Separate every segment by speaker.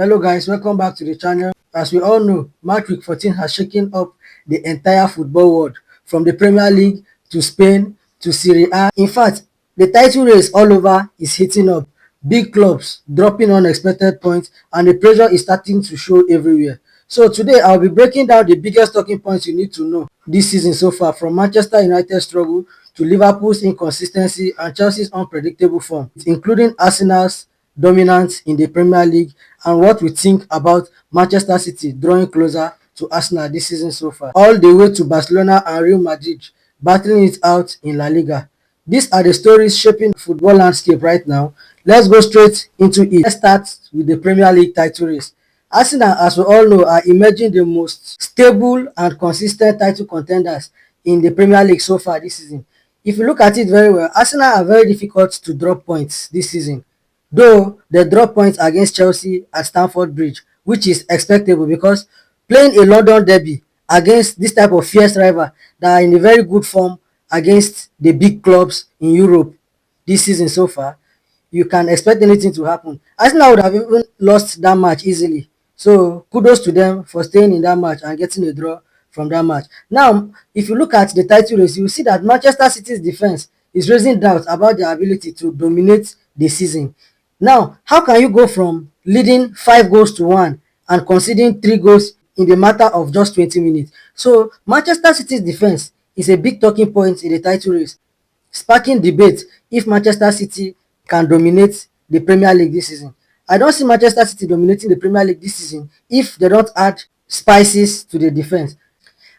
Speaker 1: Hello guys, welcome back to the channel. As we all know, match week 14 has shaken up the entire football world, from the Premier League to Spain to Serie A. In fact, the title race all over is heating up. Big clubs dropping unexpected points and the pressure is starting to show everywhere. So today I'll be breaking down the biggest talking points you need to know this season so far, from Manchester United's struggle to Liverpool's inconsistency and Chelsea's unpredictable form, including Arsenal's dominance in the Premier League and what we think about Manchester City drawing closer to Arsenal this season so far, all the way to Barcelona and Real Madrid battling it out in LaLiga. These are the stories shaping the football landscape right now. Let's go straight into it. Let's start with the Premier League title race. Arsenal, as we all know, are emerging the most stable and consistent title contenders in the Premier League so far this season. If you look at it very well, Arsenal are very difficult to drop points this season, though they drop points against Chelsea at Stamford Bridge, which is expectable because playing a London derby against this type of fierce rival that are in a very good form against the big clubs in Europe this season so far, you can expect anything to happen. Arsenal would have even lost that match easily. So kudos to them for staying in that match and getting a draw from that match. Now, if you look at the title race, you will see that Manchester City's defense is raising doubts about their ability to dominate the season. Now, how can you go from leading 5 goals to 1 and conceding 3 goals in the matter of just 20 minutes? So, Manchester City's defense is a big talking point in the title race, sparking debate if Manchester City can dominate the Premier League this season. I don't see Manchester City dominating the Premier League this season if they don't add spices to the defense.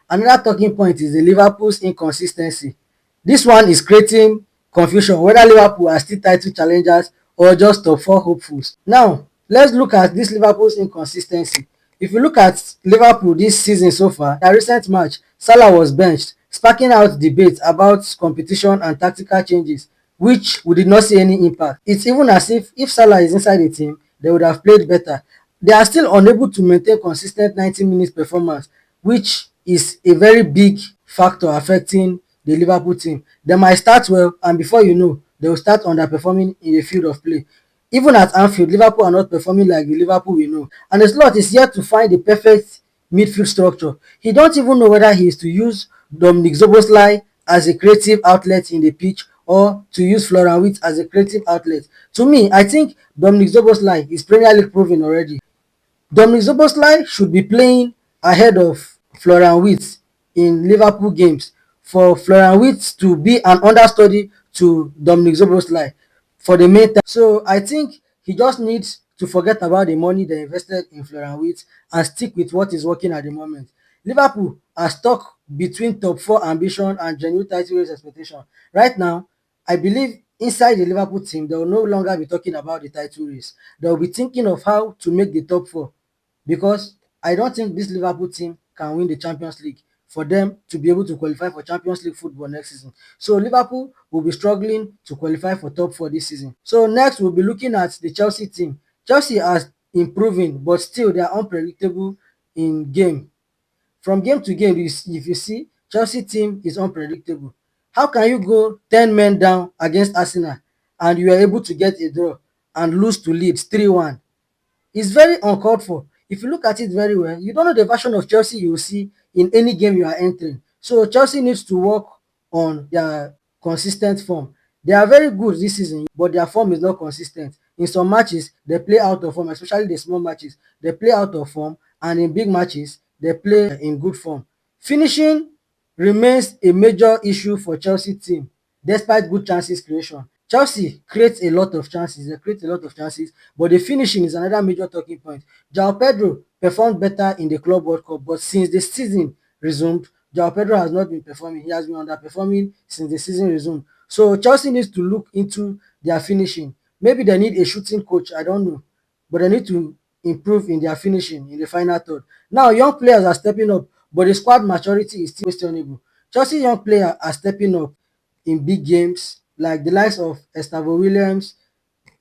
Speaker 1: Another talking point is the Liverpool's inconsistency. This one is creating confusion whether Liverpool are still title challengers or just top four hopefuls. Now, let's look at this Liverpool's inconsistency. If you look at Liverpool this season so far, their recent match, Salah was benched, sparking out debate about competition and tactical changes, which we did not see any impact. It's even as if Salah is inside the team, they would have played better. They are still unable to maintain consistent 90 minutes performance, which is a very big factor affecting the Liverpool team. They might start well, and before you know, they will start underperforming in the field of play. Even at Anfield, Liverpool are not performing like the Liverpool we know. And the slot is yet to find the perfect midfield structure. He don't even know whether he is to use Dominic Zoboslai as a creative outlet in the pitch or to use Florian Wirtz as a creative outlet. To me, I think Dominic Zoboslai is Premier League proven already. Dominic Zoboslai should be playing ahead of Florian Wirtz in Liverpool games, for Florian Wirtz to be an understudy to Dominic Zoboslai for the main time. So I think he just needs to forget about the money they invested in Florian Wirtz and stick with what is working at the moment. Liverpool are stuck between top four ambition and genuine title race expectation. Right now, I believe inside the Liverpool team, they will no longer be talking about the title race. They will be thinking of how to make the top four, because I don't think this Liverpool team can win the Champions League for them to be able to qualify for Champions League football next season. So Liverpool will be struggling to qualify for top four this season. So next we'll be looking at the Chelsea team. Chelsea are improving, but still they are unpredictable in game. From game to game, if you see, Chelsea team is unpredictable. How can you go 10 men down against Arsenal and you are able to get a draw and lose to Leeds 3-1? It's very uncalled for. If you look at it very well, you don't know the version of Chelsea you will see in any game you are entering. So Chelsea needs to work on their consistent form. They are very good this season, but their form is not consistent. In some matches, they play out of form, especially the small matches. They play out of form, and in big matches, they play in good form. Finishing remains a major issue for Chelsea team despite good chances creation. Chelsea creates a lot of chances, they create a lot of chances, but the finishing is another major talking point. João Pedro performed better in the Club World Cup, but since the season resumed, João Pedro has not been performing. He has been underperforming since the season resumed. So Chelsea needs to look into their finishing. Maybe they need a shooting coach, I don't know, but they need to improve in their finishing in the final third. Now, young players are stepping up, but the squad maturity is still questionable. Chelsea young players are stepping up in big games, like the likes of Estavo Williams,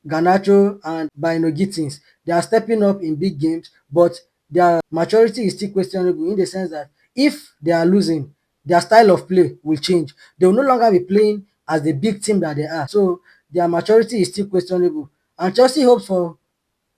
Speaker 1: Garnacho, and Bino Gittins. They are stepping up in big games, but their maturity is still questionable in the sense that if they are losing, their style of play will change. They will no longer be playing as the big team that they are. So their maturity is still questionable. And Chelsea hopes for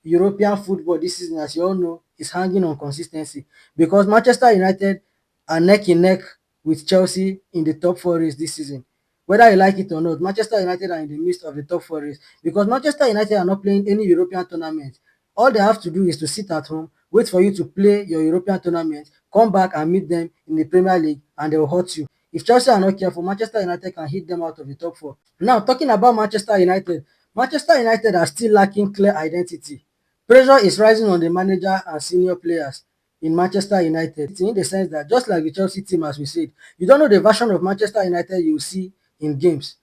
Speaker 1: European football this season, as you all know, is hanging on consistency because Manchester United are neck in neck with Chelsea in the top four race this season. Whether you like it or not, Manchester United are in the midst of the top four race because Manchester United are not playing any European tournament. All they have to do is to sit at home, wait for you to play your European tournament, come back and meet them in the Premier League, and they will hurt you. If Chelsea are not careful, Manchester United can hit them out of the top four. Now, talking about Manchester United are still lacking clear identity. Pressure is rising on the manager and senior players in Manchester United in the sense that just like the Chelsea team, as we said, you don't know the version of Manchester United you will see in games.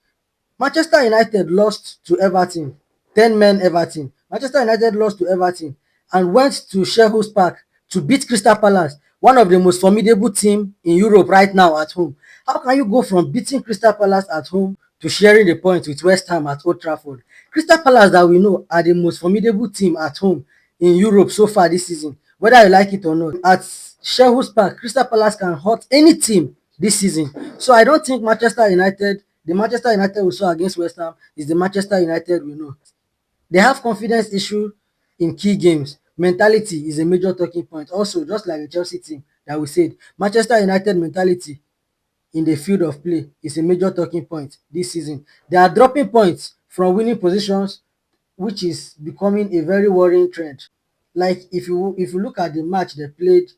Speaker 1: Manchester United lost to Everton, 10 men Everton. Manchester United lost to Everton and went to Selhurst Park to beat Crystal Palace, one of the most formidable team in Europe right now at home. How can you go from beating Crystal Palace at home to sharing the points with West Ham at Old Trafford? Crystal Palace that we know are the most formidable team at home in Europe so far this season, whether you like it or not. At Selhurst Park, Crystal Palace can hurt any team this season. So I don't think the Manchester United we saw against West Ham is the Manchester United we know. They have confidence issue in key games. Mentality is a major talking point. Also, just like the Chelsea team that we said, Manchester United mentality in the field of play is a major talking point this season. They are dropping points from winning positions, which is becoming a very worrying trend. Like if you look at the match they played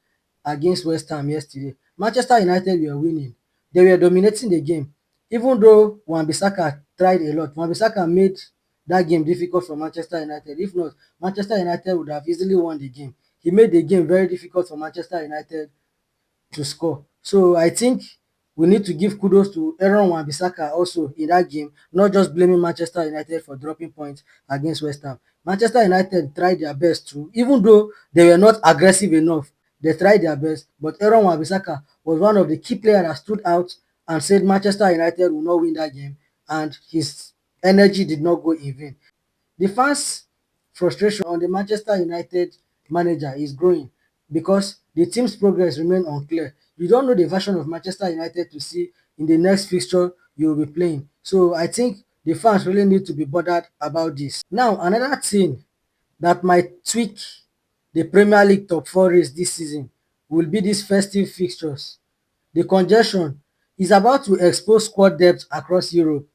Speaker 1: against West Ham yesterday, Manchester United were winning. They were dominating the game. Even though Wan-Bissaka tried a lot, Wan-Bissaka made that game difficult for Manchester United. If not, Manchester United would have easily won the game. He made the game very difficult for Manchester United to score. So I think we need to give kudos to Aaron Wan-Bissaka also in that game, not just blaming Manchester United for dropping points against West Ham. Manchester United tried their best too, even though they were not aggressive enough. They tried their best, but Aaron Wan-Bissaka was one of the key players that stood out and said Manchester United will not win that game, and his energy did not go in vain. The fans' frustration on the Manchester United manager is growing because the team's progress remain unclear. You don't know the version of Manchester United to see in the next fixture you will be playing. So I think the fans really need to be bothered about this. Now, another thing that might tweak the Premier League top four race this season will be these festive fixtures. The congestion is about to expose squad depth across Europe.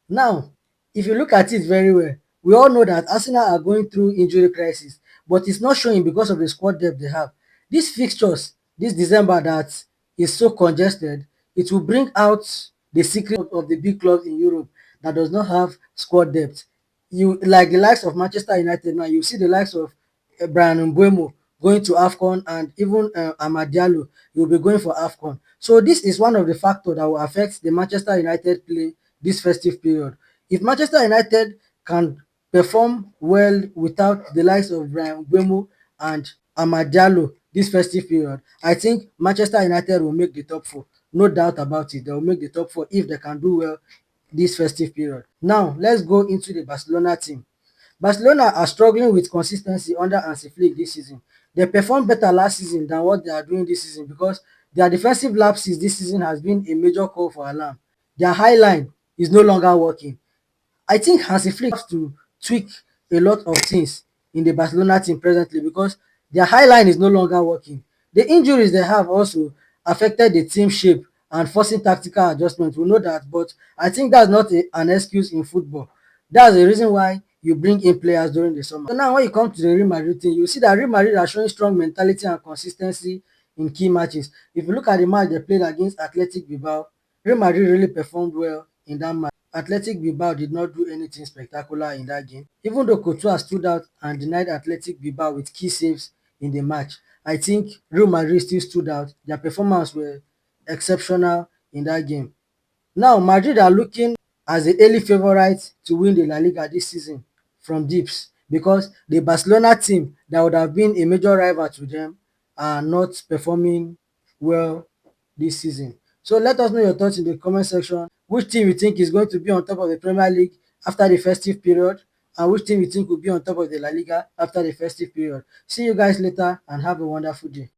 Speaker 1: Now, if you look at it very well, we all know that Arsenal are going through injury crisis, but it's not showing because of the squad depth they have. These fixtures, this December that is so congested, it will bring out the secret of the big clubs in Europe that does not have squad depth. You like the likes of Manchester United now, you see the likes of Brian Mbeumo going to AFCON and even Amad Diallo, he will be going for AFCON. So this is one of the factors that will affect the Manchester United play this festive period. If Manchester United can perform well without the likes of Brian Mbeumo and Amad Diallo this festive period, I think Manchester United will make the top four. No doubt about it. They will make the top four if they can do well this festive period. Now, let's go into the Barcelona team. Barcelona are struggling with consistency under Hansi Flick this season. They performed better last season than what they are doing this season because their defensive lapses this season has been a major call for alarm. Their high line is no longer working. I think Hansi Flick has to tweak a lot of things in the Barcelona team presently because their high line is no longer working. The injuries they have also affected the team shape and forcing tactical adjustments. We know that, but I think that's not an excuse in football. That's the reason why you bring in players during the summer. So now when you come to the Real Madrid team, you see that Real Madrid are showing strong mentality and consistency in key matches. If you look at the match they played against Athletic Bilbao, Real Madrid really performed well in that match. Athletic Bilbao did not do anything spectacular in that game. Even though Courtois stood out and denied Athletic Bilbao with key saves in the match, I think Real Madrid still stood out. Their performance were exceptional in that game. Now, Madrid are looking as the early favourites to win the LaLiga this season from Dips because the Barcelona team that would have been a major rival to them are not performing well this season. So let us know your thoughts in the comment section. Which team you think is going to be on top of the Premier League after the festive period, and which team you think will be on top of the La Liga after the festive period. See you guys later and have a wonderful day.